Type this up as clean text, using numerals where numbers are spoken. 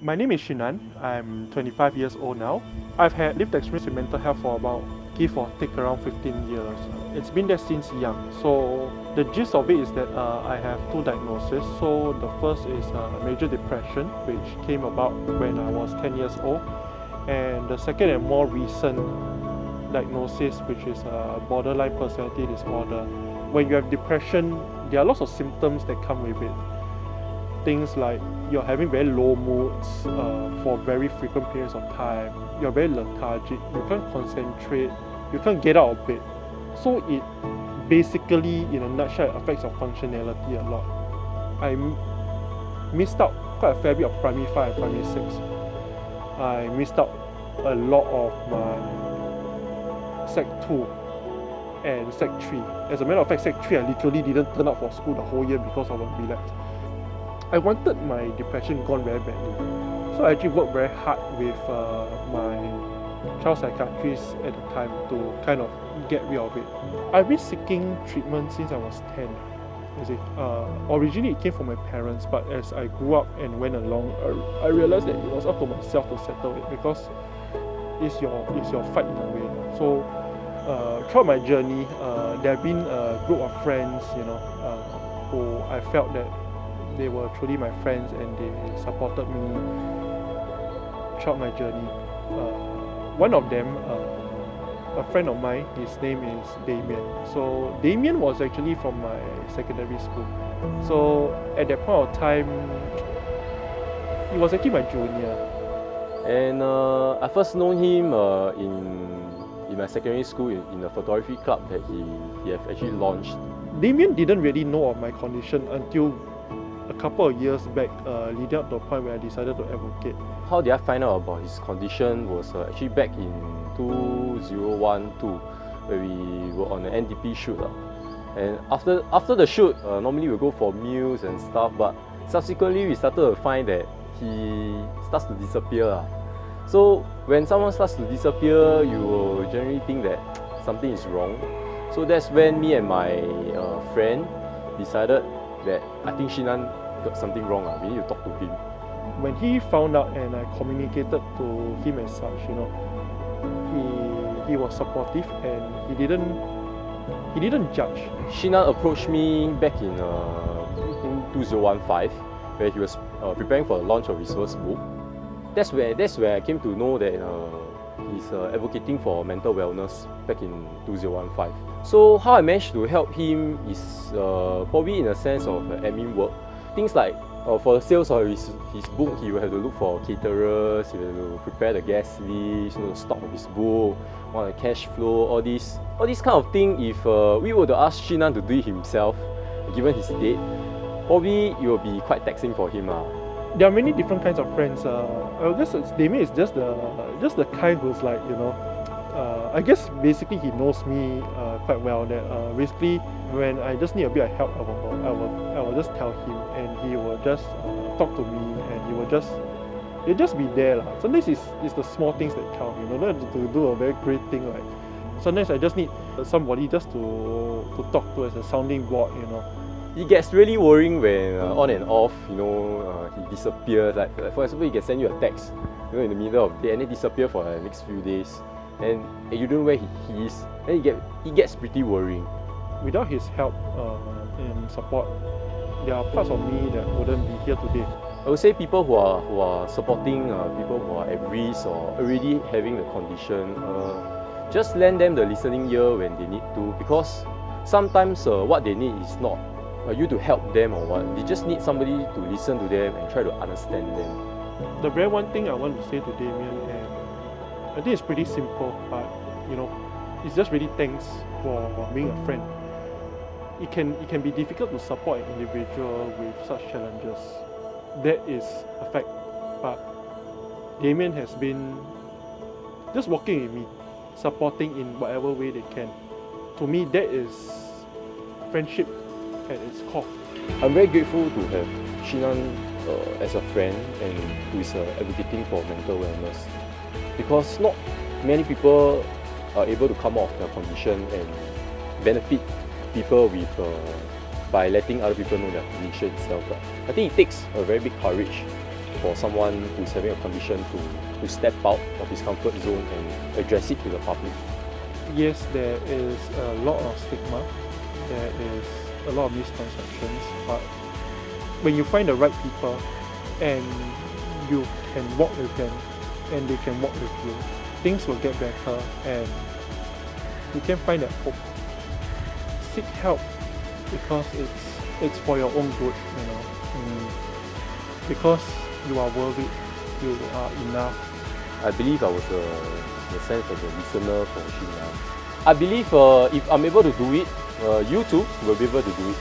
My name is Xun An. I'm 25 years old now. I've had lived experience with mental health for about, give or take, around 15 years. It's been there since young. So the gist of it is that I have two diagnoses. So the first is major depression, which came about when I was 10 years old. And the second and more recent diagnosis, which is borderline personality disorder. When you have depression, there are lots of symptoms that come with it. Things like you're having very low moods for very frequent periods of time, you're very lethargic, you can't concentrate, you can't get out of bed. So it basically, in a nutshell, affects your functionality a lot. I missed out quite a fair bit of primary 5 and primary 6. I missed out a lot of my Sec 2 and Sec 3. As a matter of fact, Sec 3 I literally didn't turn up for school the whole year because I was relapsed. I wanted my depression gone very badly. So I actually worked very hard with my child psychiatrist at the time to kind of get rid of it. I've been seeking treatment since I was 10. Originally it came from my parents, but as I grew up and went along, I realized that it was up to myself to settle it because it's your fight in a way. So throughout my journey, there have been a group of friends, who I felt that they were truly my friends and they supported me throughout my journey. One of them, a friend of mine, his name is Damian. So Damian was actually from my secondary school. So at that point of time, he was actually my junior. And I first known him in my secondary school in a photography club that he have actually launched. Damian didn't really know of my condition until a couple of years back, leading up to a point where I decided to advocate. How did I find out about his condition was actually back in 2012, where we were on an NDP shoot. And after the shoot, normally we go for meals and stuff, but subsequently we started to find that he starts to disappear. So when someone starts to disappear, you will generally think that something is wrong. So that's when me and my friend decided that I think Xun An got something wrong. We need to talk to him. When he found out and I communicated to him as such, he was supportive and he didn't judge. Xun An approached me back in 2015, where he was preparing for the launch of his first book. That's where I came to know that he's advocating for mental wellness back in 2015. So how I managed to help him is probably in a sense of admin work. Things like for the sales of his book, he will have to look for caterers, he will have to prepare the guest list, the stock of his book, the cash flow, all this kind of thing. If we were to ask Xun An to do it himself, given his state, probably it will be quite taxing for him. There are many different kinds of friends. I guess Damian is just the kind who's like, I guess basically he knows me quite well. That basically when I just need a bit of help, I will just tell him, and he will just talk to me, and he'll just be there. Sometimes it's the small things that count. You don't have to do a very great thing. Like sometimes I just need somebody just to talk to as a sounding board. It gets really worrying when on and off, he disappears. Like for example, he can send you a text, in the middle of the day, and then disappear for the next few days, and you don't know where he is. And it gets pretty worrying. Without his help and support, there are parts of me that wouldn't be here today. I would say people who are supporting people who are at risk or already having the condition, just lend them the listening ear when they need to, because sometimes what they need is not you to help them or what. They just need somebody to listen to them and try to understand them. The very one thing I want to say to Damian, and I think it's pretty simple, but it's just really thanks for being a friend. It can be difficult to support an individual with such challenges. That is a fact. But Damian has been just walking with me, supporting in whatever way they can. To me, that is friendship at its core. I'm very grateful to have Xun An as a friend and who is advocating for mental wellness, because not many people are able to come out of their condition and benefit people by letting other people know their condition itself. I think it takes a very big courage for someone who's having a condition to step out of his comfort zone and address it to the public? Yes, there is a lot of stigma, there is a lot of misconceptions, but when you find the right people and you can walk with them and they can walk with you, things will get better and you can find that hope. Seek help because it's for your own good, you know. Because you are worth it, you are enough. I believe I was the sense of the listener for Xun An. I believe if I'm able to do it, you too will be able to do it.